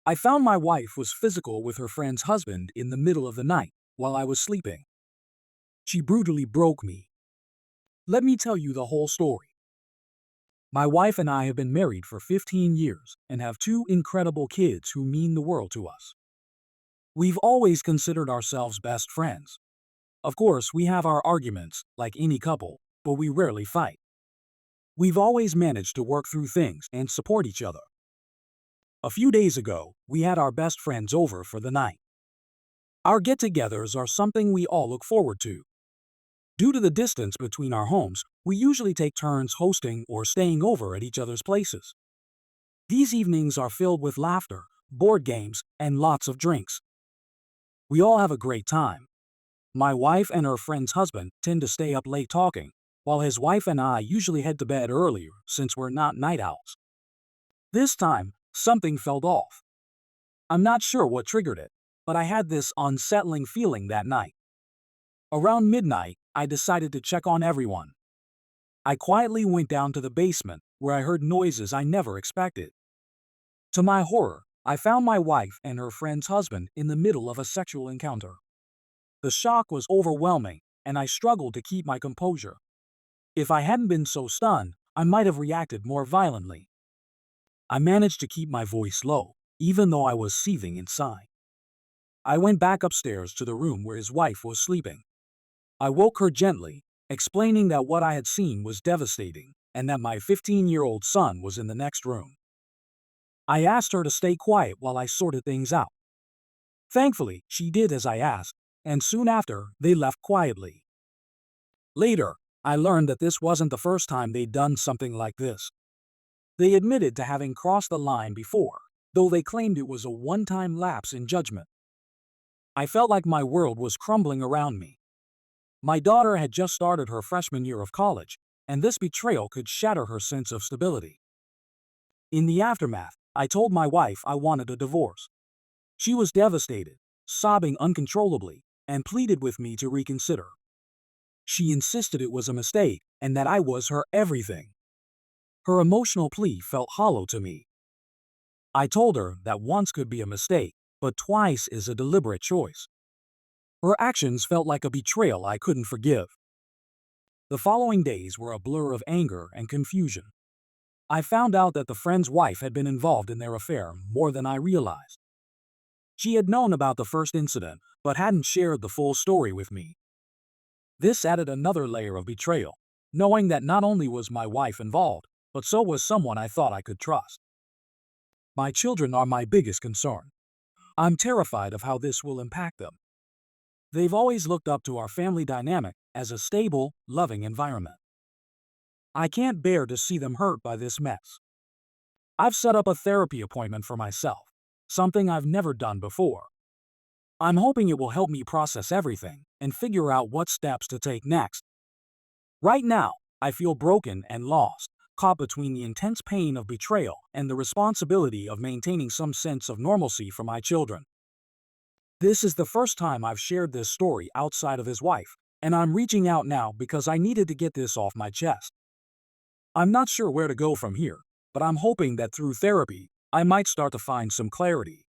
I found my wife was physical with her friend's husband in the middle of the night while I was sleeping. She brutally broke me. Let me tell you the whole story. My wife and I have been married for 15 years and have two incredible kids who mean the world to us. We've always considered ourselves best friends. Of course, we have our arguments, like any couple, but we rarely fight. We've always managed to work through things and support each other. A few days ago, we had our best friends over for the night. Our get-togethers are something we all look forward to. Due to the distance between our homes, we usually take turns hosting or staying over at each other's places. These evenings are filled with laughter, board games, and lots of drinks. We all have a great time. My wife and her friend's husband tend to stay up late talking, while his wife and I usually head to bed earlier since we're not night owls. This time, something felt off. I'm not sure what triggered it, but I had this unsettling feeling that night. Around midnight, I decided to check on everyone. I quietly went down to the basement, where I heard noises I never expected. To my horror, I found my wife and her friend's husband in the middle of a sexual encounter. The shock was overwhelming, and I struggled to keep my composure. If I hadn't been so stunned, I might have reacted more violently. I managed to keep my voice low, even though I was seething inside. I went back upstairs to the room where his wife was sleeping. I woke her gently, explaining that what I had seen was devastating and that my 15-year-old son was in the next room. I asked her to stay quiet while I sorted things out. Thankfully, she did as I asked, and soon after, they left quietly. Later, I learned that this wasn't the first time they'd done something like this. They admitted to having crossed the line before, though they claimed it was a one-time lapse in judgment. I felt like my world was crumbling around me. My daughter had just started her freshman year of college, and this betrayal could shatter her sense of stability. In the aftermath, I told my wife I wanted a divorce. She was devastated, sobbing uncontrollably, and pleaded with me to reconsider. She insisted it was a mistake and that I was her everything. Her emotional plea felt hollow to me. I told her that once could be a mistake, but twice is a deliberate choice. Her actions felt like a betrayal I couldn't forgive. The following days were a blur of anger and confusion. I found out that the friend's wife had been involved in their affair more than I realized. She had known about the first incident, but hadn't shared the full story with me. This added another layer of betrayal, knowing that not only was my wife involved, but so was someone I thought I could trust. My children are my biggest concern. I'm terrified of how this will impact them. They've always looked up to our family dynamic as a stable, loving environment. I can't bear to see them hurt by this mess. I've set up a therapy appointment for myself, something I've never done before. I'm hoping it will help me process everything and figure out what steps to take next. Right now, I feel broken and lost, caught between the intense pain of betrayal and the responsibility of maintaining some sense of normalcy for my children. This is the first time I've shared this story outside of his wife, and I'm reaching out now because I needed to get this off my chest. I'm not sure where to go from here, but I'm hoping that through therapy, I might start to find some clarity.